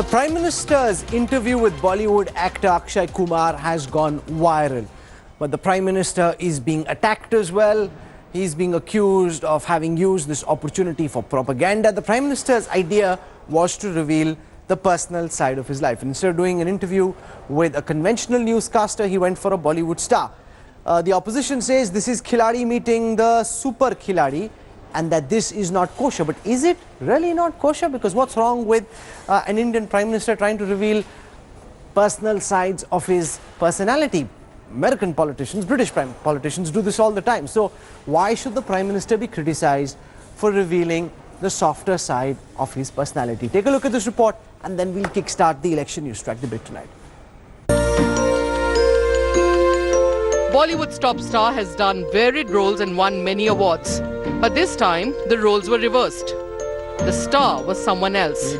The Prime Minister's interview with Bollywood actor Akshay Kumar has gone viral. But the Prime Minister is being attacked as well. He's being accused of having used this opportunity for propaganda. The Prime Minister's idea was to reveal the personal side of his life. Instead of doing an interview with a conventional newscaster, he went for a Bollywood star. The opposition says this is Khiladi meeting the super Khiladi, and that this is not kosher. But is it really not kosher? Because what's wrong with an Indian Prime Minister trying to reveal personal sides of his personality? American politicians, British politicians do this all the time. So why should the Prime Minister be criticized for revealing the softer side of his personality? Take a look at this report and then we'll kickstart the election Newstrack debate tonight. Bollywood's top star has done varied roles and won many awards. But this time, the roles were reversed. The star was someone else.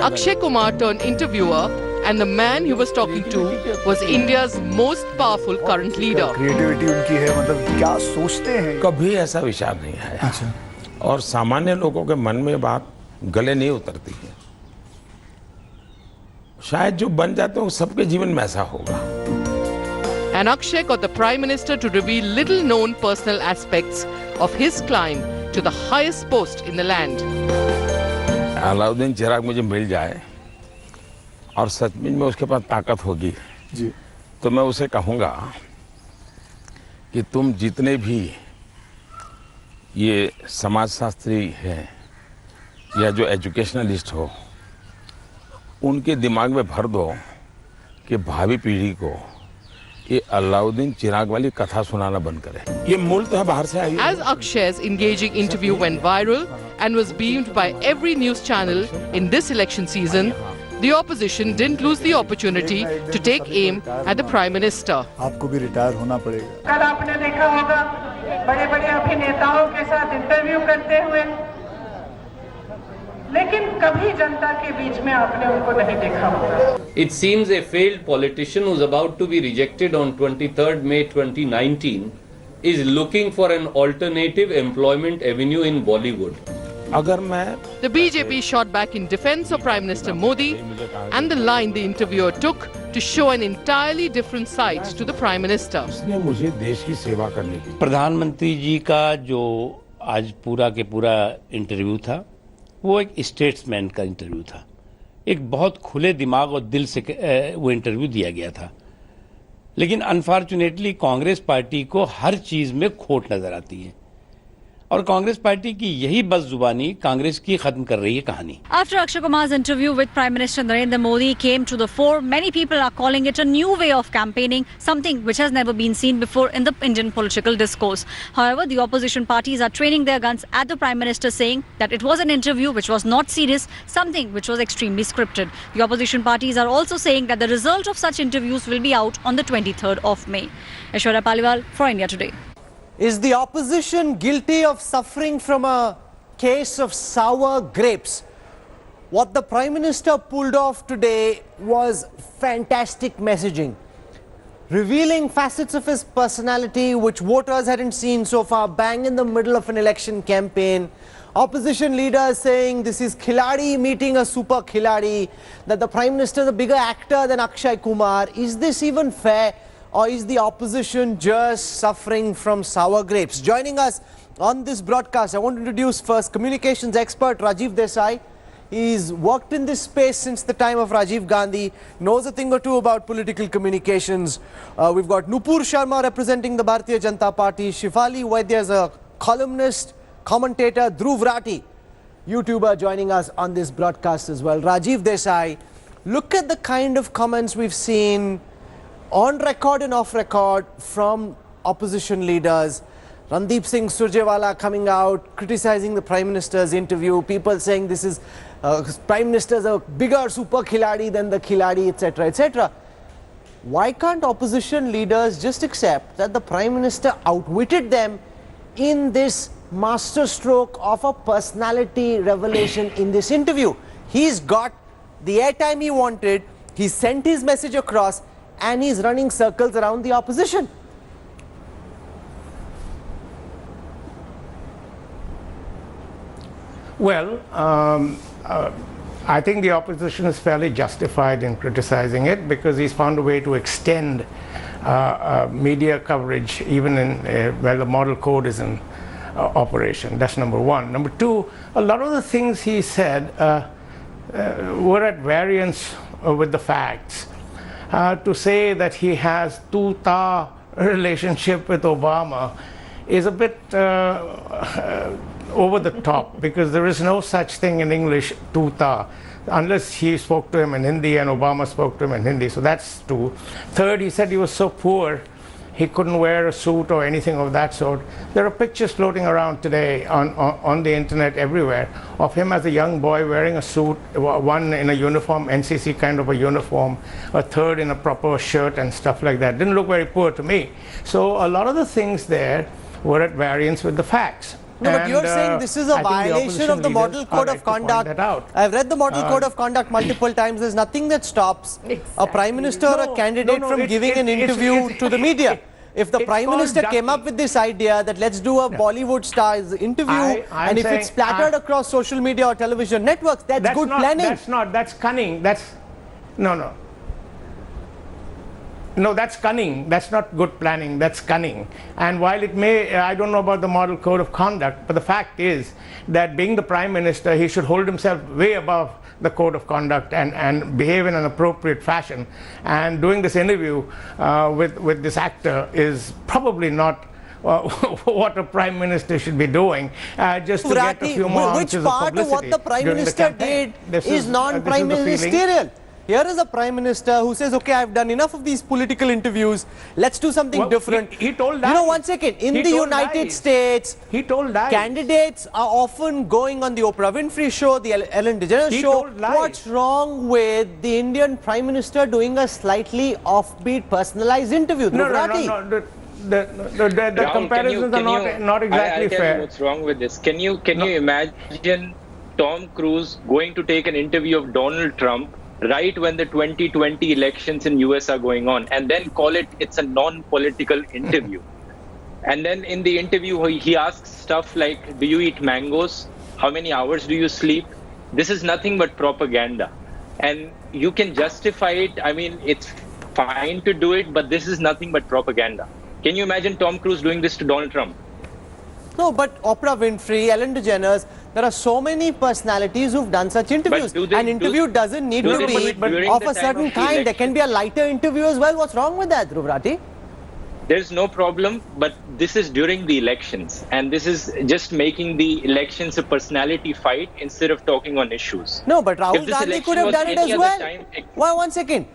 Akshay Kumar turned interviewer, and the man he was talking to was India's most powerful current leader. कभी ऐसा विचार नहीं आया और सामान्य लोगों के मन में बात गले नहीं उतरती है। शायद जो बन जाते हैं सबके जीवन में ऐसा होगा। And Akshay got the Prime Minister to reveal little-known personal aspects of his climb to the highest post in the land. Alauddin चिराग मुझे मिल जाए और सचमुच में उसके पास ताकत होगी जी, तो मैं उसे कहूँगा कि तुम जितने भी ये समाजशास्त्री हैं या जो एजुकेशनलिस्ट हो, उनके दिमाग में भर दो कि भावी पीढ़ी को ये अलाउद्दीन चिराग वाली कथा सुनाना बंद करें। ये मूलतः बाहर से आई है। As Akshay's engaging interview went viral and was beamed by every news channel in this election season, the opposition didn't lose the opportunity to take aim at the Prime Minister. आपको भी रिटायर होना पड़ेगा। कल आपने देखा होगा बड़े-बड़े अभिनेताओं के साथ इंटरव्यू करते हुए, लेकिन कभी जनता के बीच में आपने उनको नहीं देखा होगा। It seems a failed politician who's about to be rejected on 23rd May 2019 is looking for an alternative employment avenue in Bollywood. अगर मैं The BJP shot back in defense of Prime Minister Modi and the line the interviewer took to show an entirely different side to the Prime Minister. उसने मुझे देश की सेवा करने की। प्रधानमंत्री जी का जो आज पूरा के पूरा इंटरव्यू था, वो एक स्टेट्समैन का इंटरव्यू था। एक बहुत खुले दिमाग और दिल से वो इंटरव्यू दिया गया था। लेकिन अनफॉर्चुनेटली कांग्रेस पार्टी को हर चीज में खोट नजर आती है और कांग्रेस पार्टी की यही बदजुबानी कांग्रेस की खत्म कर रही है कहानी। After Akshay Kumar's interview with Prime Minister Narendra Modi came to the fore, many people are calling it a new way of campaigning, something which has never been seen before in the Indian political discourse. However, the opposition parties are training their guns at the Prime Minister, saying that it was an interview which was not serious, something which was extremely scripted. The opposition parties are also saying that the result of such interviews will be out on the 23rd of May. Aishwarya Paliwal for India Today. Is the opposition guilty of suffering from a case of sour grapes? What the Prime Minister pulled off today was fantastic messaging, revealing facets of his personality which voters hadn't seen so far, bang in the middle of an election campaign. Opposition leaders saying this is Khiladi meeting a super Khiladi, that the Prime Minister is a bigger actor than Akshay Kumar. Is this even fair? Or is the opposition just suffering from sour grapes? Joining us on this broadcast, I want to introduce first communications expert Rajiv Desai. He's worked in this space since the time of Rajiv Gandhi, knows a thing or two about political communications. We've got Nupur Sharma representing the Bharatiya Janata Party, Shifali Vaidya is a columnist, commentator, Dhruv Rati, YouTuber, joining us on this broadcast as well. Rajiv Desai, look at the kind of comments we've seen on record and off record from opposition leaders. Randeep Singh Surjewala coming out, criticizing the Prime Minister's interview, people saying this is Prime Minister's a bigger super Khiladi than the Khiladi, etc., etc. Why can't opposition leaders just accept that the Prime Minister outwitted them in this masterstroke of a personality revelation in this interview? He's got the airtime he wanted, he sent his message across, and he's running circles around the opposition. Well, I think the opposition is fairly justified in criticizing it because he's found a way to extend media coverage even in where the model code is in operation. That's number one. Number two, a lot of the things he said were at variance with the facts. To say that he has two-ta relationship with Obama is a bit over the top because there is no such thing in English, two-ta, unless he spoke to him in Hindi and Obama spoke to him in Hindi. So that's two. Third, he said he was so poor he couldn't wear a suit or anything of that sort. There are pictures floating around today on the internet everywhere of him as a young boy wearing a suit, one in a uniform, NCC kind of a uniform, a third in a proper shirt and stuff like that. Didn't look very poor to me. So a lot of the things there were at variance with the facts. No, but you're saying this is a violation of the model code of conduct. I've read the model code of conduct multiple times. There's nothing that stops a prime minister or a candidate from giving an interview to the media. If the prime minister came up with this idea that let's do a Bollywood star's interview, and if it's splattered across social media or television networks, that's good planning. That's cunning. No, that's cunning. That's not good planning. That's cunning. And while it may, I don't know about the model code of conduct, but the fact is that being the prime minister, he should hold himself way above the code of conduct and behave in an appropriate fashion. And doing this interview with this actor is probably not what a prime minister should be doing, just to get a few more which ounces part of of what the prime minister did is non-prime ministerial. Here is a prime minister who says, okay, I've done enough of these political interviews. Let's do something different. He told that. You know, 1 second. In the United States, he told that candidates are often going on the Oprah Winfrey show, the Ellen DeGeneres show. What's wrong with the Indian prime minister doing a slightly offbeat, personalized interview? No. The comparisons are not exactly fair. Tell you what's wrong with this. Can you imagine Tom Cruise going to take an interview of Donald Trump right when the 2020 elections in US are going on, and then call it's a non-political interview? And then in the interview he asks stuff like, do you eat mangoes? How many hours do you sleep? This is nothing but propaganda, and you can justify it. I mean, it's fine to do it, but this is nothing but propaganda. Can you imagine Tom Cruise doing this to Donald Trump? No, but Oprah Winfrey, Ellen DeGeneres, there are so many personalities who've done such interviews. An interview doesn't need to be of a certain kind. There can be a lighter interview as well. What's wrong with that, Dhruvrati? There's no problem, but this is during the elections, and this is just making the elections a personality fight instead of talking on issues. No, but Rahul Gandhi could have done it as well. Why, 1 second.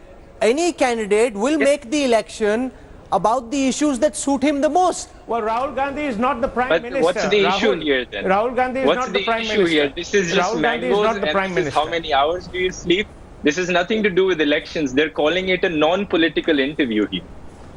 Any candidate will make the election about the issues that suit him the most. Well, Rahul Gandhi is not the prime minister. What's the issue here then? Rahul Gandhi is not the prime minister. Here? This is just mangoes and this is how many hours do you sleep? This has nothing to do with elections. They're calling it a non-political interview here.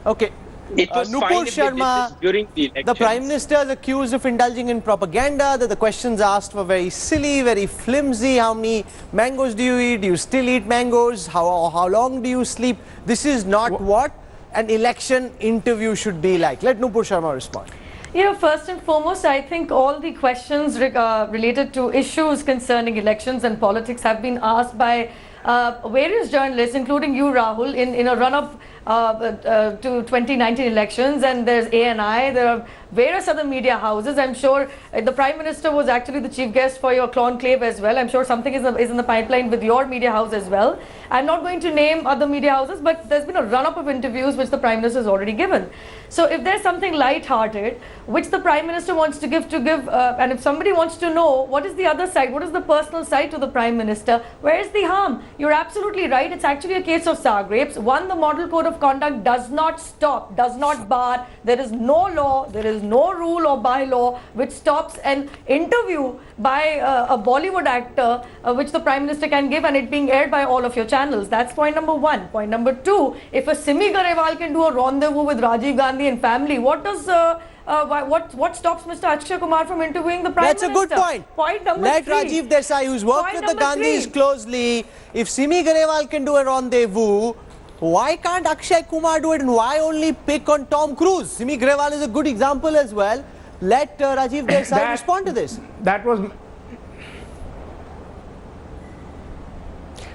Okay. It was Nupur Sharma, during the elections. The prime minister is accused of indulging in propaganda, that the questions asked were very silly, very flimsy. How many mangoes do you eat? Do you still eat mangoes? How long do you sleep? This is not what an election interview should be like. Let Nupur Sharma respond. You know, first and foremost, I think all the questions related to issues concerning elections and politics have been asked by various journalists, including you, Rahul, in a run-up to 2019 elections, and there's ANI, there are various other media houses. I'm sure the Prime Minister was actually the chief guest for your conclave as well. I'm sure something is in the pipeline with your media house as well. I'm not going to name other media houses, but there's been a run-up of interviews which the Prime Minister has already given. So if there's something light-hearted which the Prime Minister wants to give, and if somebody wants to know what is the other side, what is the personal side to the Prime Minister, where is the harm? You're absolutely right. It's actually a case of sour grapes. One, the model code of conduct does not stop, does not bar. There is no law, there is no rule or bylaw which stops an interview by a Bollywood actor which the Prime Minister can give, and it being aired by all of your channels. That's point number one. Point number two, if a Simi Garewal can do a rendezvous with Rajiv Gandhi and family, what does what stops Mr. Akshay Kumar from interviewing the Prime Minister? That's a good point. Point number Let three. Rajiv Desai, who's worked with the Gandhis closely, if Simi Garewal can do a rendezvous, why can't Akshay Kumar do it, and why only pick on Tom Cruise? Simi Garewal is a good example as well. Let Rajiv Desai respond to this. That was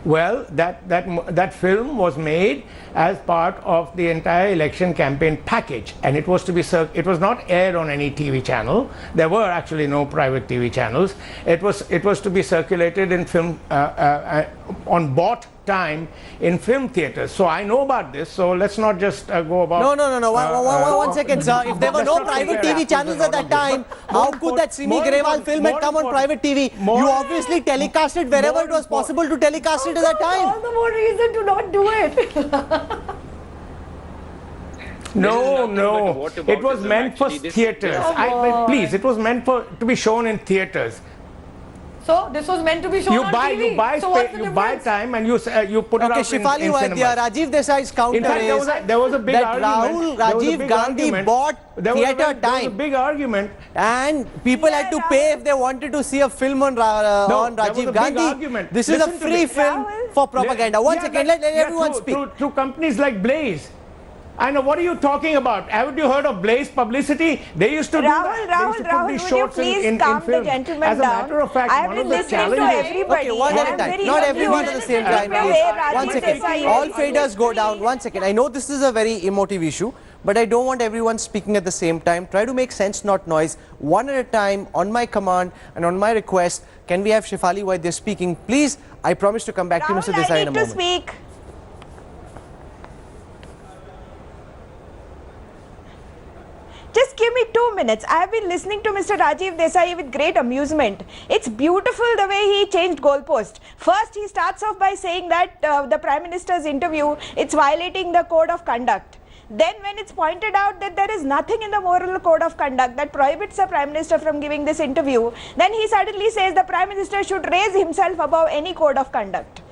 Well, that film was made as part of the entire election campaign package, and it was not aired on any TV channel. There were actually no private TV channels. It was to be circulated in film on bought time in film theaters. So I know about this. So let's not just go about. No. One second, sir. If there were no private TV channels at that time, how could that Simi Grewal film had come on private TV? You obviously telecast it wherever it was possible to telecast it at that time. All the more reason to not do it. No. It was meant for theaters. Please, it was meant to be shown in theaters. So this was meant to be shown on TV. You buy time and you put it out in Shefali Vaidya, Rajiv Desai's counter in fact, there was a big that argument. Rajiv Gandhi bought theatre time. There was a big argument. And people had to pay if they wanted to see a film on Rajiv Gandhi. This is a free film for propaganda. One second, let everyone speak. Through companies like Blaze. I know, what are you talking about? Haven't you heard of Blaze Publicity? They used to do that. Rahul, would you please calm the gentleman down? As a matter of fact, I've been listening to everybody. Okay, one at a time. Not everyone at the same time. One second. All faders go down. One second. I know this is a very emotive issue, but I don't want everyone speaking at the same time. Try to make sense, not noise. One at a time, on my command and on my request. Can we have Shefali Vaidya speaking? Please, I promise to come back to Mr. Desai in a moment. I need to speak. Just give me 2 minutes. I have been listening to Mr. Rajiv Desai with great amusement. It's beautiful the way he changed goalpost. First, he starts off by saying that the Prime Minister's interview, it's violating the code of conduct. Then when it's pointed out that there is nothing in the moral code of conduct that prohibits the Prime Minister from giving this interview, then he suddenly says the Prime Minister should raise himself above any code of conduct.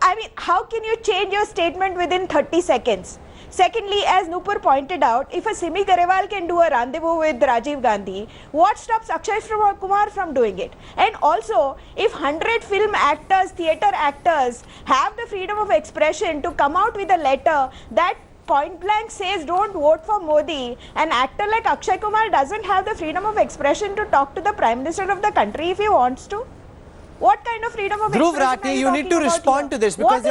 I mean, how can you change your statement within 30 seconds? Secondly, as Nupur pointed out, if a Simi Grewal can do a rendezvous with Rajiv Gandhi, what stops Akshay Kumar from doing it? And also, if 100 film actors, theatre actors have the freedom of expression to come out with a letter that point blank says don't vote for Modi, an actor like Akshay Kumar doesn't have the freedom of expression to talk to the Prime Minister of the country if he wants to? What kind of freedom of expression Dhruv Rathi, you need to respond to this because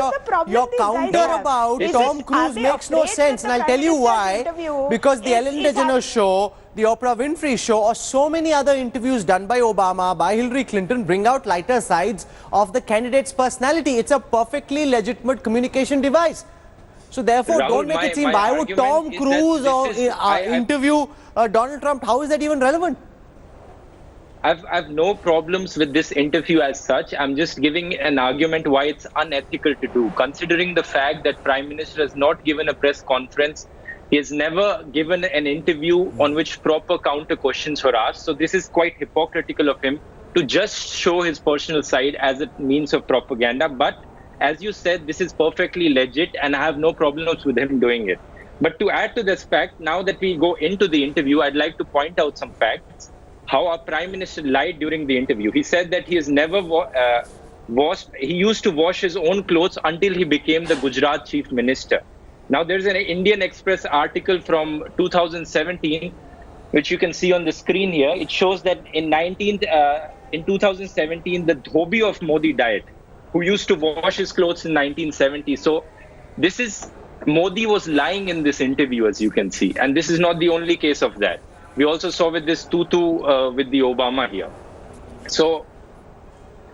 your counter about Tom Cruise makes no sense, and I'll tell you why. Because the Ellen DeGeneres show, the Oprah Winfrey show, or so many other interviews done by Obama, by Hillary Clinton bring out lighter sides of the candidate's personality. It's a perfectly legitimate communication device. So therefore, Rahul, don't make it seem why would Tom Cruise or interview Donald Trump? How is that even relevant? I've no problems with this interview as such. I'm just giving an argument why it's unethical to do, considering the fact that Prime Minister has not given a press conference. He has never given an interview on which proper counter questions were asked. So this is quite hypocritical of him to just show his personal side as a means of propaganda. But as you said, this is perfectly legit and I have no problems with him doing it. But to add to this fact, now that we go into the interview, I'd like to point out some facts. How our Prime Minister lied during the interview. He said that he has never he used to wash his own clothes until he became the Gujarat Chief Minister. Now, there's an Indian Express article from 2017, which you can see on the screen here. It shows that in 2017, the Dhobi of Modi died, who used to wash his clothes in 1970. So this is, Modi was lying in this interview, as you can see. And this is not the only case of that. We also saw with this tutu with the Obama here. So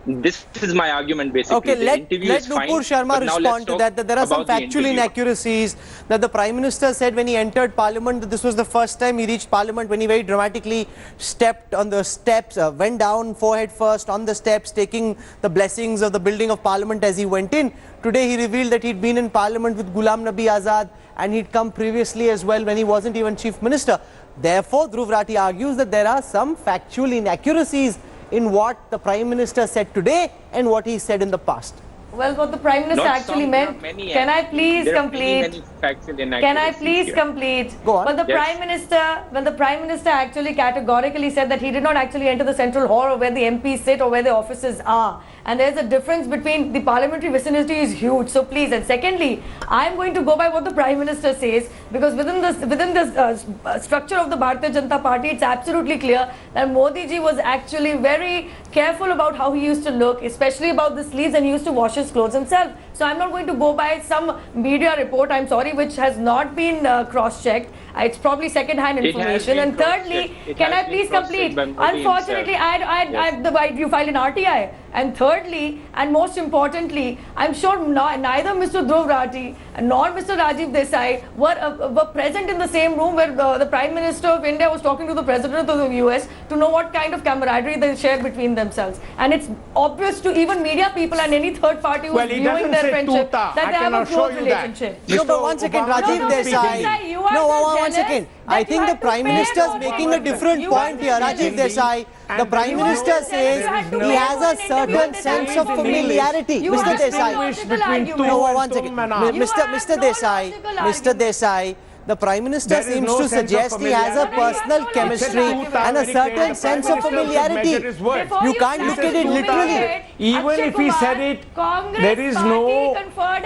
this is my argument basically. Okay, let Nupur Sharma respond to that there are some factual inaccuracies that the Prime Minister said when he entered Parliament, that this was the first time he reached Parliament when he very dramatically stepped on the steps, went down forehead first on the steps, taking the blessings of the building of Parliament as he went in. Today he revealed that he'd been in Parliament with Ghulam Nabi Azad and he'd come previously as well when he wasn't even Chief Minister. Therefore, Dhruv Rathi argues that there are some factual inaccuracies in what the Prime Minister said today and what he said in the past. Well, what the Prime Minister actually meant, can I please complete? Can I please complete? Go on. Well, the Prime Minister actually categorically said that he did not actually enter the central hall or where the MPs sit or where the offices are. and there's a difference between the parliamentary vicinity is huge. So please, and secondly, I'm going to go by what the Prime Minister says, because within this structure of the Bharatiya Janata Party, it's absolutely clear that Modi ji was actually very careful about how he used to look, especially about the sleeves, and he used to wash his clothes himself. So I'm not going to go by some media report, I'm sorry, which has not been cross-checked. It's probably second-hand information. And thirdly, can I please complete? Unfortunately, you filed an RTI. And thirdly, and most importantly, I'm sure neither Mr. Dhruv Rathi nor Mr. Rajiv Desai were present in the same room where the Prime Minister of India was talking to the President of the US to know what kind of camaraderie they share between themselves. And it's obvious to even media people and any third party who's viewing their friendship that they have a close relationship. No, but 1 second, Rajiv Desai. No, 1 second. I think the Prime Minister is making a different point here, Rajiv Desai. The Prime Minister says he has a certain sense of familiarity. Mr. Desai. No, 1 second. Mr. Desai. The Prime Minister seems to suggest he has a personal chemistry and a certain sense of familiarity. You can't look at it literally. Even if he said it, there is no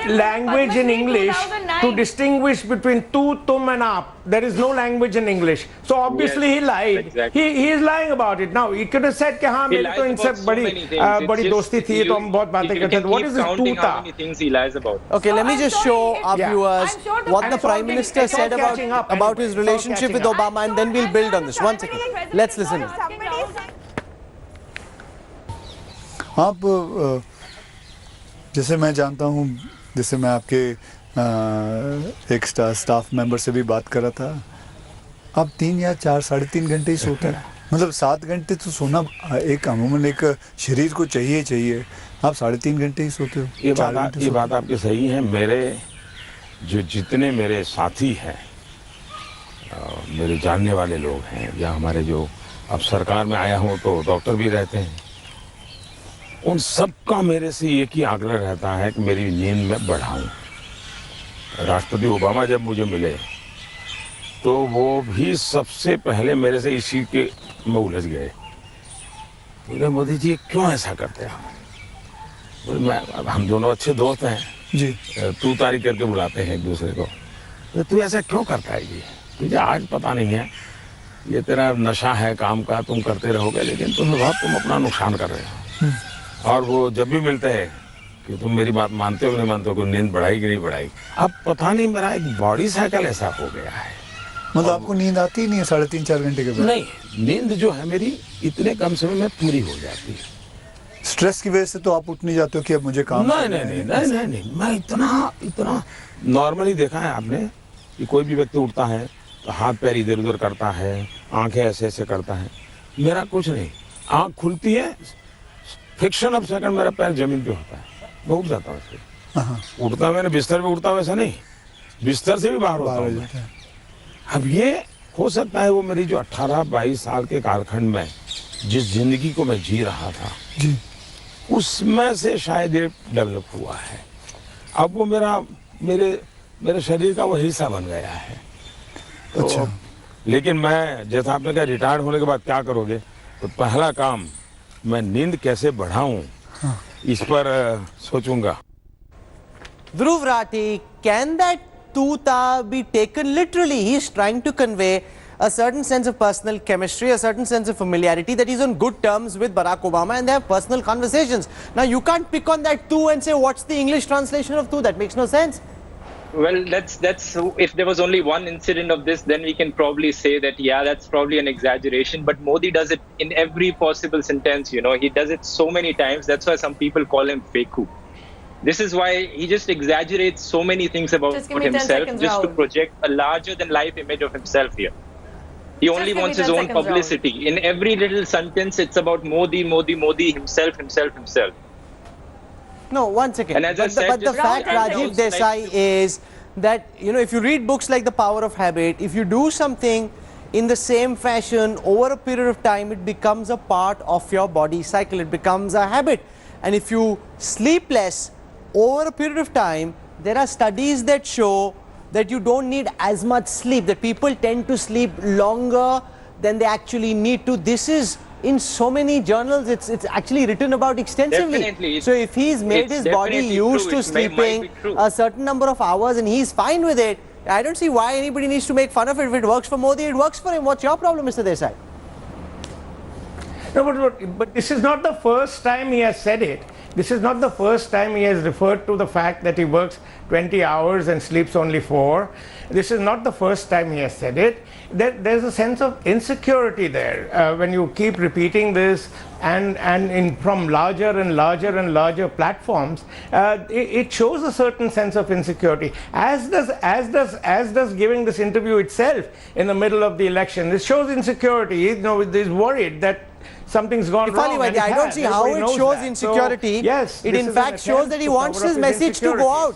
language in English to distinguish between tu, tum and aap. There is no language in English. So obviously he lied. Exactly. He is lying about it. Now he could have said कि हाँ मेरी तो इनसे बड़ी दोस्ती थी तो हम बहुत बातें करते थे. What is this tu how many things he lies about? Okay, let me just show our viewers what the Prime Minister said about his relationship with Obama, and then we'll build on this. 1 second. Let's listen. आप जैसे मैं जानता हूँ, जैसे मैं आपके एक staff member से भी बात कर रहा था, आप 3 या 4 साढ़े 3 घंटे ही सोते हैं. मतलब 7 घंटे तो सोना एक अमूमन एक शरीर को चाहिए. आप 3.5 घंटे ही सोते हो. ये बात आपकी सही है. मेरे जितने मेरे साथी हैं, मेरे जानने वाले लोग हैं, या हमारे जो अब सरकार में आया हूँ तो डॉक्टर भी रहते हैं, उन सबका मेरे से एक ही आग्रह रहता है कि मेरी नींद में बढ़ाऊं. राष्ट्रपति ओबामा जब मुझे मिले तो वो भी सबसे पहले मेरे से इस चीज के में उलझ गए. बोले मोदी जी क्यों ऐसा करते हैं? हम दोनों अच्छे दोस्त हैं जी, तू तारी करके बुलाते हैं एक दूसरे को. तो तू ऐसा क्यों करता है? तुझे आज पता नहीं है, ये तेरा नशा है काम का, तुम करते रहोगे, लेकिन तुम अपना नुकसान कर रहे हो. और वो जब भी मिलते हैं कि तुम मेरी बात मानते हो नहीं मानते हो, नींद बढ़ाई कि नहीं बढ़ाई. अब पता नहीं, मेरा एक बॉडी साइकिल ऐसा हो गया है. मतलब आपको नींद आती ही नहीं है 3.5-4 घंटे के बाद? नहीं, नींद जो है मेरी इतने कम समय में पूरी हो जाती है. स्ट्रेस की वजह से तो आप उठ नहीं जाते हो कि अब मुझे काम नहीं. मैं इतना नॉर्मली देखा है आपने कि कोई भी व्यक्ति उठता है तो हाथ पैर इधर उधर करता है, आंखें ऐसे ऐसे करता है. मेरा कुछ नहीं. आंख खुलती है, फ्रिक्शन ऑफ सेकंड मेरा पैर जमीन पे होता है, मैं उठ जाता हूँ. उठता मैंने बिस्तर पे उठता वैसा नहीं, बिस्तर से भी बाहर होता हूँ. अब ये हो सकता है वो मेरी जो 18-22 साल के कालखंड में जिस जिंदगी को मैं जी रहा था जी, उसमें से शायद ये डेवलप हुआ है. अब वो मेरे शरीर का वो हिस्सा बन गया है. तो अच्छा. लेकिन मैं, जैसा आपने कहा रिटायर्ड होने के बाद क्या करोगे, तो पहला काम मैं नींद कैसे बढ़ाऊं इस पर सोचूंगा. Dhruv Rathi, can that tuta be taken literally? He's trying to convey a certain sense of personal chemistry, a certain sense of familiarity, that he's on good terms with Barack Obama and they have personal conversations. Now you can't pick on that tu and say what's the English translation of tu. That makes no sense. Well, that's if there was only one incident of this, then we can probably say that, yeah, that's probably an exaggeration. But Modi does it in every possible sentence, he does it so many times. That's why some people call him Feku. This is why he just exaggerates so many things about himself just to project a larger than life image of himself here. He only wants his own publicity. In every little sentence, it's about Modi, Modi, Modi, himself. No, 1 second. But the fact, Rajiv Desai, is that, if you read books like The Power of Habit, if you do something in the same fashion over a period of time, it becomes a part of your body cycle. It becomes a habit. And if you sleep less over a period of time, there are studies that show that you don't need as much sleep, that people tend to sleep longer than they actually need to. This is in so many journals. It's actually written about extensively. Definitely. So if he's made his body used to sleeping a certain number of hours and he's fine with it, I don't see why anybody needs to make fun of it. If it works for Modi, it works for him. What's your problem, Mr. Desai? No, but this is not the first time he has said it. This is not the first time he has referred to the fact that he works 20 hours and sleeps only 4. This is not the first time he has said it. There's a sense of insecurity there when you keep repeating this and from larger and larger and larger platforms. It shows a certain sense of insecurity, as does giving this interview itself in the middle of the election. This shows insecurity. You know, he's worried that something's gone wrong. I don't see how it shows insecurity. So, yes, it in fact shows that he wants his message to go out.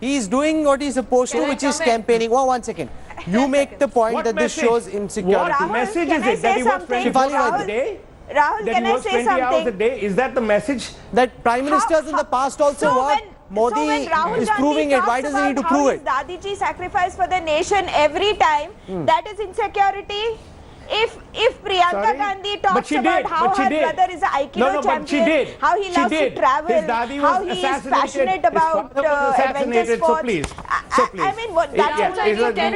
He's doing what he's supposed to, which is campaigning. Oh, 1 second. You make the point that this shows insecurity. What message is it? That he works 20 hours a day? Rahul, that can he I works say 20 something? hours a day? Is that the message? That prime ministers in the past also worked. Modi is proving it. Why does he need to prove it? Dadiji sacrificed for the nation every time. That is insecurity. If Priyanka Gandhi talks about how her brother is an Aikido champion, how he loves to travel, how he is passionate about adventure sports. I mean,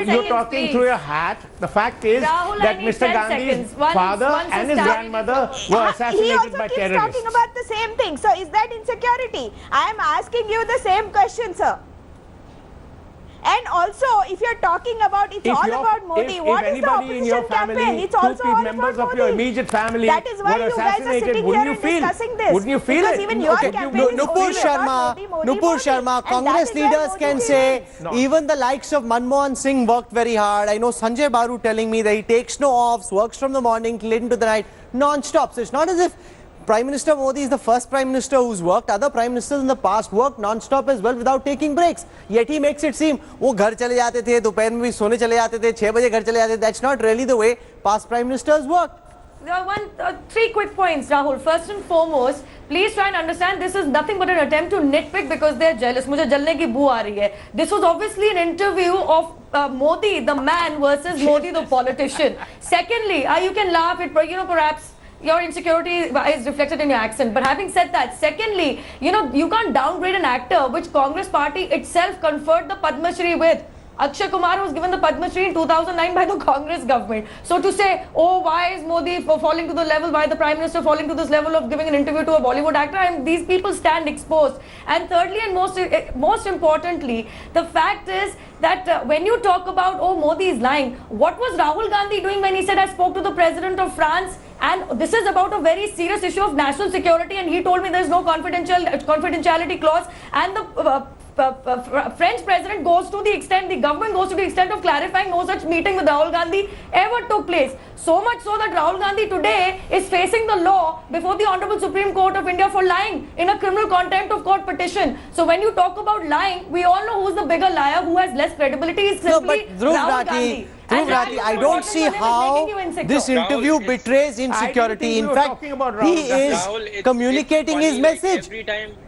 you're talking through your hat. The fact is that Mr. Gandhi's father and his grandmother were assassinated by terrorists. He also keeps talking about the same thing. So is that insecurity? I am asking you the same question, sir. And also, if you're talking about, it's all about Modi. What is the opposition campaign? It's also all members about of your Modi. immediate family That is why were you guys are assassinated. sitting Wouldn't here you and feel discussing this. Wouldn't you feel Because it? even your campaign is Nupur Sharma, Congress leaders can say even the likes of Manmohan Singh worked very hard. I know Sanjay Baru telling me that he takes no offs, works from the morning till late into the night, non-stop. So it's not as if Prime Minister Modi is the first Prime Minister who's worked. Other Prime Ministers in the past worked non-stop as well without taking breaks. Yet he makes it seem, वो घर चले जाते थे, दोपहर में भी सोने चले जाते थे, 6 बजे घर चले जाते थे. That's not really the way past Prime Ministers work. There are three quick points, Rahul. First and foremost, please try and understand this is nothing but an attempt to nitpick because they're jealous. मुझे जलने की बू आ रही है. This was obviously an interview of Modi, the man, versus Modi, the politician. Secondly, you can laugh at, perhaps your insecurity is reflected in your accent. But having said that, secondly, you can't downgrade an actor which Congress party itself conferred the Padma Shri with. Akshay Kumar was given the Padma Shri in 2009 by the Congress government. So to say, oh, why is Modi falling to the level, why the Prime Minister falling to this level of giving an interview to a Bollywood actor, and these people stand exposed. And thirdly and most importantly, the fact is that when you talk about, oh, Modi is lying, what was Rahul Gandhi doing when he said, I spoke to the President of France? And this is about a very serious issue of national security, and he told me there is no confidentiality clause, and the French president goes to the extent, the government goes to the extent of clarifying no such meeting with Rahul Gandhi ever took place. So much so that Rahul Gandhi today is facing the law before the Honorable Supreme Court of India for lying in a criminal contempt of court petition. So when you talk about lying, we all know who's the bigger liar, who has less credibility is simply Rahul Gandhi. I don't see how this interview betrays insecurity. In fact, he is communicating his message.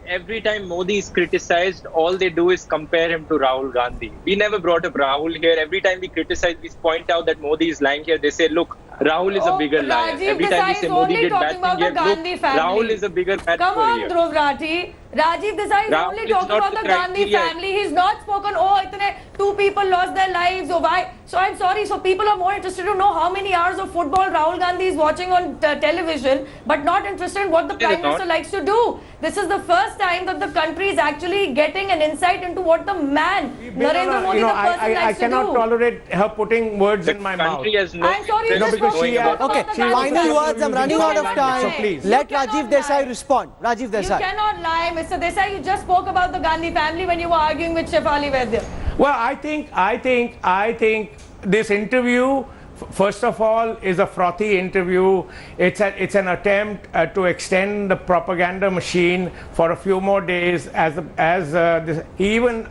Every time Modi is criticized, all they do is compare him to Rahul Gandhi. We never brought up Rahul here. Every time we criticize, we point out that Modi is lying here. They say, look, Rahul is a bigger liar. Every time we say Modi did bad thing here, look, Rahul is a bigger bad Come on, here. Dhruv Rathi. Rajiv Desai is only talking about the Gandhi family. He's not spoken, oh, 2 people lost their lives, oh, why? So I'm sorry, so people are more interested to know how many hours of football Rahul Gandhi is watching on television, but not interested in what the Prime Minister likes to do. This is the first time that the country is actually getting an insight into what the man, Narendra Modi, the person likes to do. I cannot tolerate her putting words in my mouth. I'm sorry, you just final words, I'm running out of time. So please. Let Rajiv Desai respond. Rajiv Desai. You cannot lie, Mr. Desai. You just spoke about the Gandhi family when you were arguing with Shefali Vaidya. Well, I think this interview, first of all, is a frothy interview. It's an attempt to extend the propaganda machine for a few more days. He even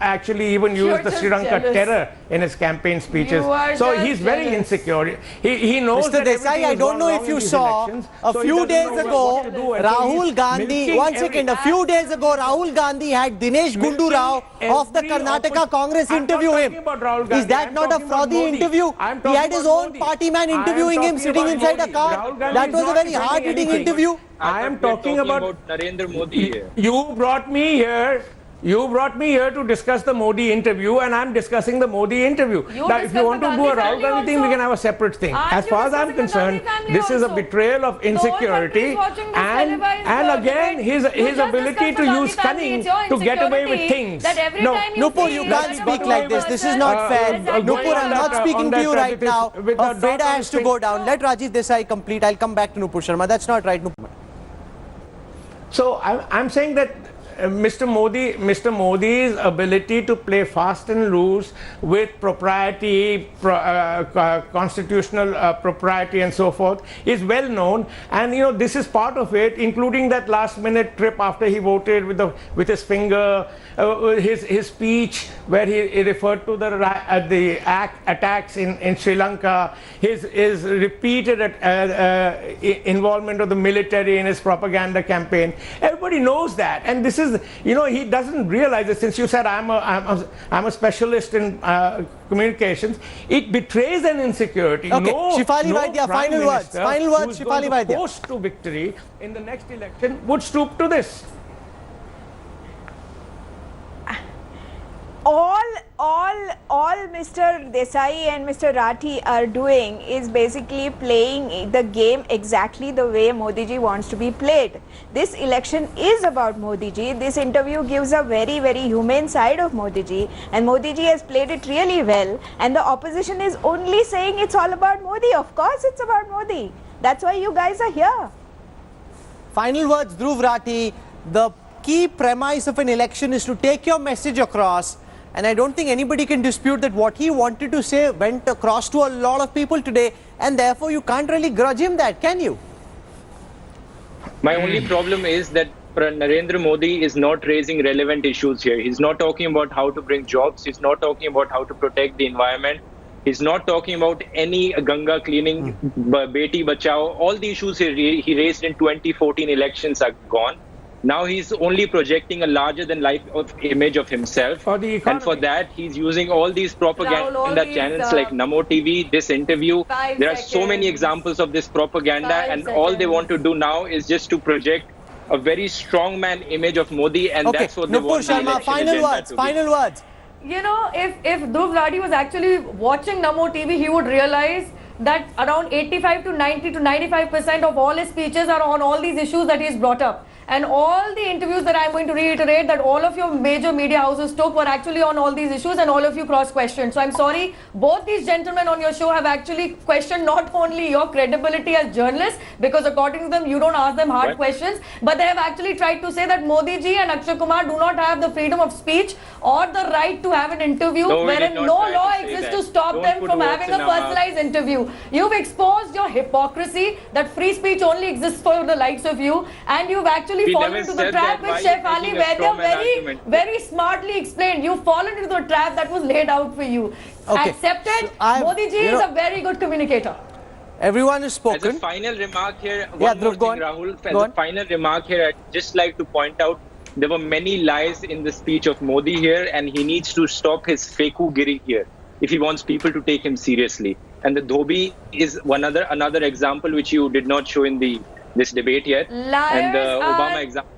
used the Sri Lanka terror in his campaign speeches. So he's very insecure. He knows. Mr. Desai, I don't know if you saw a few days ago, Rahul Gandhi. 1 second. A few days ago, Rahul Gandhi had Dinesh Gundu Rao of the Karnataka Congress interview him. Is that not a frothy interview? He had his own party man interviewing him sitting inside a car. That was a very hard-hitting interview. I am talking about Narendra Modi here. You brought me here to discuss the Modi interview, and I'm discussing the Modi interview. Now, if you want to do a Rahul Gandhi thing, we can have a separate thing. As far as I'm concerned, this is a betrayal of insecurity, and again, his ability to use cunning to get away with things. No, Nupur, you can't speak like this. This is not fair. Nupur, I'm not speaking to you right now. Veda has to go down. Let Rajiv Desai complete. I'll come back to Nupur Sharma. That's not right, Nupur. So I'm saying that Mr. Modi's ability to play fast and loose with propriety, constitutional propriety and so forth is well known, and this is part of it, including that last minute trip after he voted with his finger, his speech where he referred to the attacks in Sri Lanka, his repeated involvement of the military in his propaganda campaign. Everybody knows that, and this is, he doesn't realize it. Since you said I'm a specialist in communications, it betrays an insecurity. Okay, Shefali Vaidya, final words, Shefali Vaidya. Post to victory in the next election would stoop to this. All Mr. Desai and Mr. Rathi are doing is basically playing the game exactly the way Modi ji wants to be played. This election is about Modi ji. This interview gives a very, very humane side of Modi ji, and Modi ji has played it really well, and the opposition is only saying it's all about Modi. Of course it's about Modi. That's why you guys are here. Final words, Dhruv Rathi. The key premise of an election is to take your message across. And I don't think anybody can dispute that what he wanted to say went across to a lot of people today, and therefore you can't really grudge him that, can you? My only problem is that Narendra Modi is not raising relevant issues here. He's not talking about how to bring jobs. He's not talking about how to protect the environment. He's not talking about any Ganga cleaning, Beti Bachao. All the issues he raised in 2014 elections are gone. Now he's only projecting a larger-than-life image of himself, and for that he's using all these propaganda channels like Namo TV, this interview. There are so many examples of this propaganda, and all they want to do now is just to project a very strongman image of Modi, and that's what they want. Nupur Sharma, final words. If Dhruv Rathi was actually watching Namo TV, he would realize that around 85 to 90 to 95% of all his speeches are on all these issues that he's brought up. And all the interviews that I'm going to reiterate that all of your major media houses took were actually on all these issues, and all of you cross-questioned. So I'm sorry, both these gentlemen on your show have actually questioned not only your credibility as journalists, because according to them, you don't ask them hard questions, but they have actually tried to say that Modi ji and Akshay Kumar do not have the freedom of speech or the right to have an interview, wherein no law exists to stop them from having a personalized interview. You've exposed your hypocrisy that free speech only exists for the likes of you, and you've actually fallen into the trap which Shefali Vaidya very smartly explained. You've fallen into the trap that was laid out for you. Accept it. Modi ji is a very good communicator. Everyone has spoken. As a final remark here, Rahul, as a final remark here, I'd just like to point out there were many lies in the speech of Modi here, and he needs to stop his feku-giri here if he wants people to take him seriously. And the Dhobi is another example which you did not show in this debate yet. And the Obama example.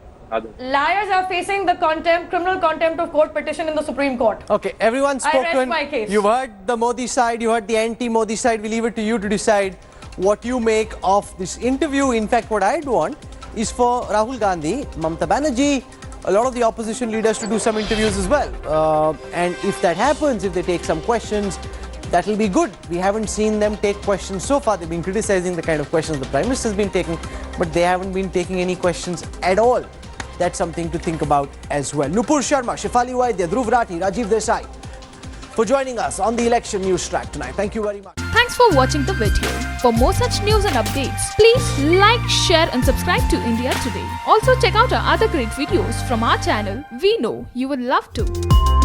Liars are facing the criminal contempt of court petition in the Supreme Court. Okay, everyone's spoken. I rest my case. You've heard the Modi side, you heard the anti-Modi side. We leave it to you to decide what you make of this interview. In fact, what I'd want is for Rahul Gandhi, Mamata Banerjee, a lot of the opposition leaders to do some interviews as well. And if that happens, if they take some questions, that will be good. We haven't seen them take questions so far. They've been criticizing the kind of questions the Prime Minister has been taking, but they haven't been taking any questions at all. That's something to think about as well. Nupur Sharma, Shefali Vaidya, Dhruv Rathi, Rajiv Desai for joining us on the Election Newstrack tonight. Thank you very much. Thanks for watching the video. For more such news and updates, please like, share and subscribe to India Today. Also check out our other great videos from our channel. We know you would love to.